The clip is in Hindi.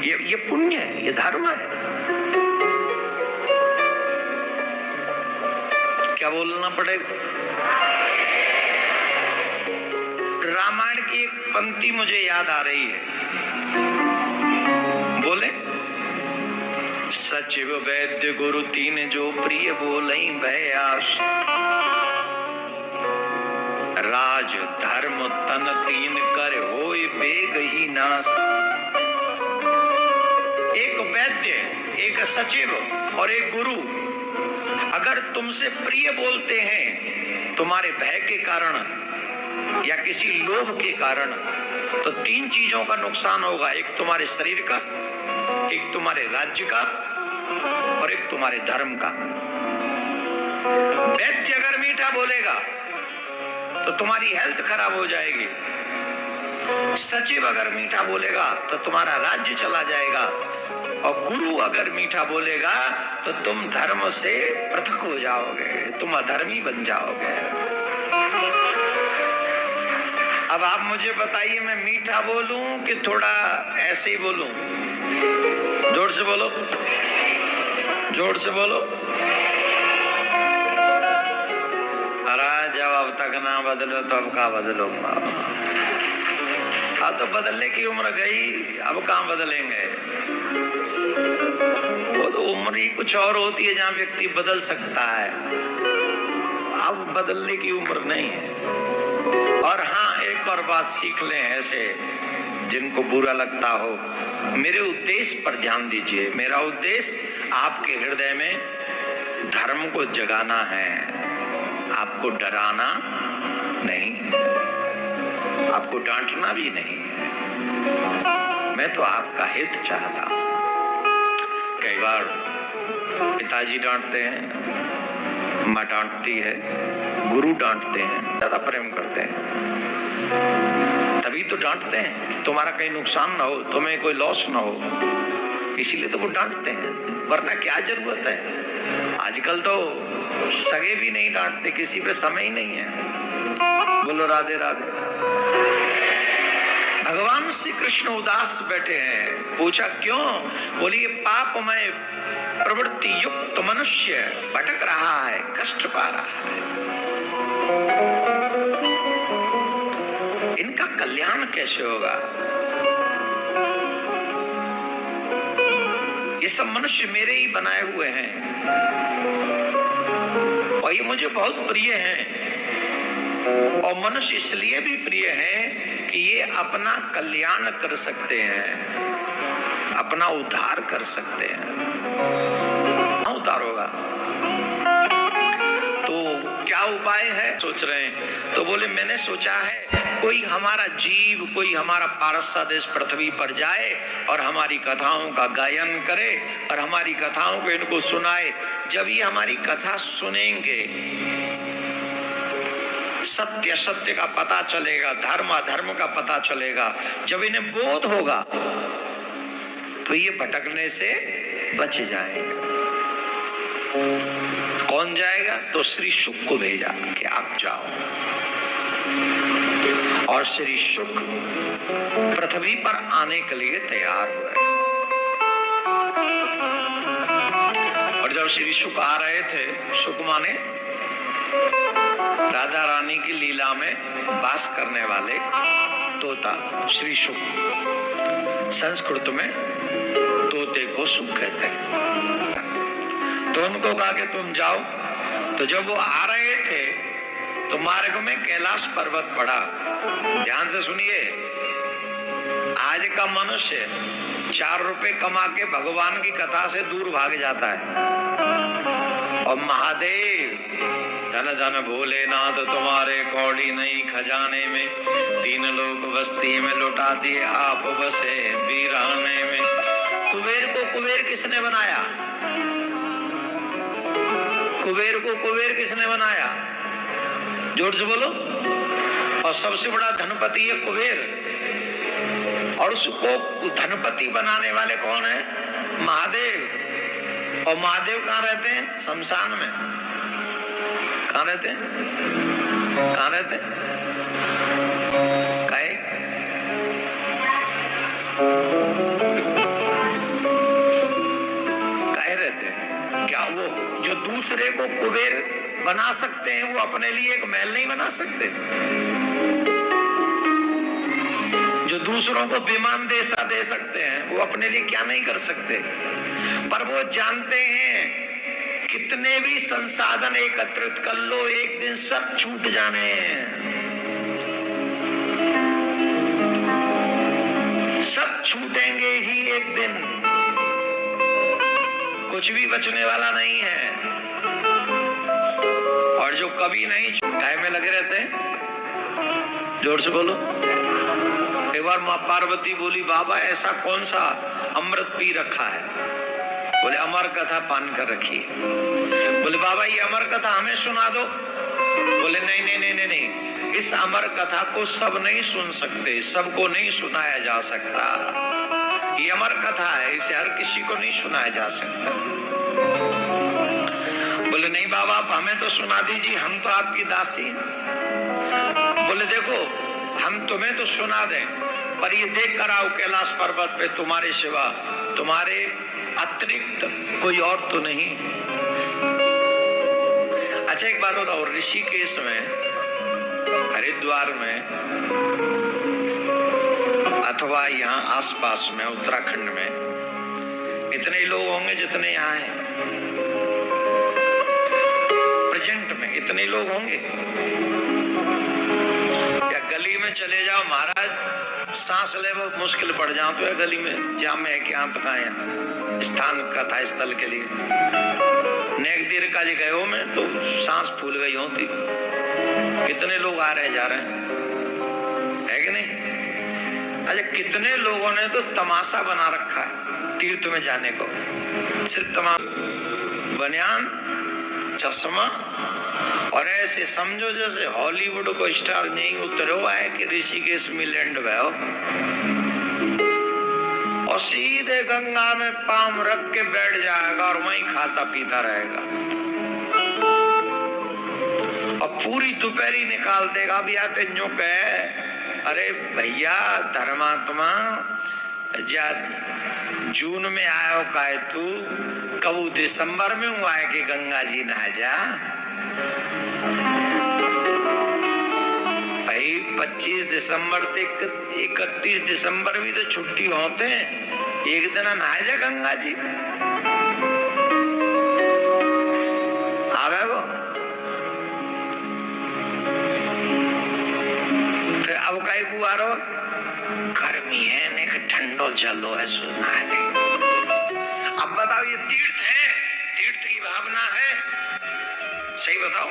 ये पुण्य है, ये धर्म है। क्या बोलना पड़ेगा? रामायण की एक पंक्ति मुझे याद आ रही है, बोले सचिव वैद्य गुरु तीन जो प्रिय बोलई भयास, राज धर्म तन तीन कर होय बेग ही नाश। एक वैद्य, एक सचिव और एक गुरु अगर तुमसे प्रिय बोलते हैं तुम्हारे भय के कारण या किसी लोभ के कारण, तो तीन चीजों का नुकसान होगा। एक तुम्हारे शरीर का, एक तुम्हारे राज्य का और एक तुम्हारे धर्म का। वैद्य अगर मीठा बोलेगा तो तुम्हारी हेल्थ खराब हो जाएगी, सचिव अगर मीठा बोलेगा तो तुम्हारा राज्य चला जाएगा, और गुरु अगर मीठा बोलेगा तो तुम धर्म से पृथक हो जाओगे, तुम अधर्मी बन जाओगे। अब आप मुझे बताइए, मैं मीठा बोलूं कि थोड़ा ऐसे ही बोलूं? जोर से बोलो, जोर से बोलो। अरे जब अब तक ना बदलो तो अब कहाँ बदलूंगा? अब तो बदलने की उम्र गई, अब कहाँ बदलेंगे? वो तो उम्र ही कुछ और होती है जहाँ व्यक्ति बदल सकता है, अब बदलने की उम्र नहीं है। और हाँ, एक और बात सीख लें, ऐसे जिनको बुरा लगता हो, मेरे उद्देश्य पर ध्यान दीजिए। मेरा उद्देश्य आपके हृदय में धर्म को जगाना है, आपको डराना नहीं, आपको डांटना भी नहीं। मैं तो आपका हित चाहता हूं। कई बार पिताजी डांटते हैं, माँ डांटती है, गुरु डांटते हैं, ज्यादा प्रेम करते हैं, तभी तो डांटते हैं कि तुम्हारा कहीं नुकसान ना हो, तुम्हें कोई लॉस ना हो, इसीलिए तो वो डांटते हैं, वरना क्या जरूरत है। आजकल तो सगे भी नहीं डांटते, किसी पे समय ही नहीं है। बोलो राधे राधे। भगवान श्री कृष्ण उदास बैठे हैं, पूछा क्यों? बोली ये पापमय प्रवृत्ति युक्त मनुष्य भटक रहा है, कष्ट पा रहा है, इनका कल्याण कैसे होगा? ये सब मनुष्य मेरे ही बनाए हुए हैं और ये मुझे बहुत प्रिय हैं, और मनुष्य इसलिए भी प्रिय हैं कि ये अपना कल्याण कर सकते हैं, अपना उद्धार कर सकते हैं। उद्धार होगा तो क्या उपाय है सोच रहे हैं? तो बोले मैंने सोचा है कोई हमारा जीव, कोई हमारा पारसा देश पृथ्वी पर जाए और हमारी कथाओं का गायन करे और हमारी कथाओं को इनको सुनाए। जब ये हमारी कथा सुनेंगे, सत्य असत्य का पता चलेगा, धर्म अधर्म का पता चलेगा। जब इन्हें बोध होगा तो ये भटकने से बच जाएंगे। कौन जाएगा? तो श्री शुक को भेजा कि आप जाओ, और श्री शुक पृथ्वी पर आने के लिए तैयार हुए। और जब श्री शुक आ रहे थे, शुक माने राधा रानी की लीला में वास करने वाले तोता, श्री शुक, संस्कृत में तोते को शुक कहते हैं। तो उनको कहा कि तुम जाओ। तो जब वो आ रहे थे तो मार्ग में कैलाश पर्वत पड़ा। ध्यान से सुनिए, आज का मनुष्य 4 रुपए कमा के भगवान की कथा से दूर भाग जाता है, और महादेव धन धन भोलेनाथ तुम्हारे कौड़ी नहीं खजाने में, 3 लोग बस्ती में लुटा दिए आप बसे वीराने में। कुबेर को कुबेर किसने बनाया? कुबेर को कुबेर किसने बनाया? जोर से बोलो। और सबसे बड़ा धनपति है कुबेर, और उसको धनपति बनाने वाले कौन है? महादेव। और महादेव कहाँ रहते हैं? शमशान में। कहाँ रहते हैं? कहाँ रहते हैं? कुबेर बना सकते हैं, वो अपने लिए एक महल नहीं बना सकते। जो दूसरों को विमान दे सकते हैं, वो अपने लिए क्या नहीं कर सकते। पर वो जानते हैं कितने भी संसाधन एकत्रित कर लो, एक दिन सब छूट जाने हैं, सब छूटेंगे ही एक दिन, कुछ भी बचने वाला नहीं है। और जो कभी नहीं काय में लगे रहते हैं, जोर से बोलो। एक बार मां पार्वती बोली, बाबा ऐसा कौन सा अमृत पी रखा है? बोले अमर कथा पान कर रखी है। बोले बाबा ये अमर कथा हमें सुना दो। बोले नहीं नहीं नहीं नहीं नहीं, इस अमर कथा को सब नहीं सुन सकते, सबको नहीं सुनाया जा सकता। ये अमर कथा है, इसे हर किसी को नहीं सुनाया जा सकता। बोले नहीं बाबा आप हमें तो सुना दीजिए, हम तो आपकी दासी हैं। बोले देखो हम तुम्हें तो सुना दें, पर ये देख कर आओ कैलाश पर्वत पे तुम्हारे सिवा, तुम्हारे अतिरिक्त कोई और तो नहीं। अच्छा एक बात बताओ, ऋषिकेश में, हरिद्वार में, अथवा यहाँ आसपास में उत्तराखंड में इतने लोग होंगे जितने यहाँ हैं? प्रेजेंट में इतने लोग होंगे? या गली में चले जाओ महाराज, सांस ले वो मुश्किल पड़ जाओ तो है गली में, जाम है क्या तक आया स्थान कथा स्थल के लिए। नेक देर का जी गए हो मैं तो सांस फूल गई होती, कितने लोग आ रहे जा रहे हैं, है कि नहीं? अच्छा कितने लोगों ने तो तमाशा बना रखा है तीर्थ में जाने को, सिर्फ बनियान चश्मा, और ऐसे समझो जैसे हॉलीवुड को स्टार नहीं उतरो है कि ऋषिकेश में लैंड भयो, और सीधे गंगा में पांव रख के बैठ जाएगा और वहीं खाता पीता रहेगा, और पूरी दोपहरी निकाल देगा। भी आते जो कहे अरे भैया धर्मात्मा जा जून में आयो काहे तू, कबू दिसंबर में हुआ है कि गंगा जी नहा जा। भाई 25 दिसंबर तक 31 दिसंबर भी तो छुट्टी होते हैं, एक दिन नहा जा गंगा जी। आ गए वो फिर अब कई को आ रहा, गर्मी है ने ठंडो चलो है सुना ले। अब बताओ ये तीर्थ है, तीर्थ की भावना है, सही बताओ।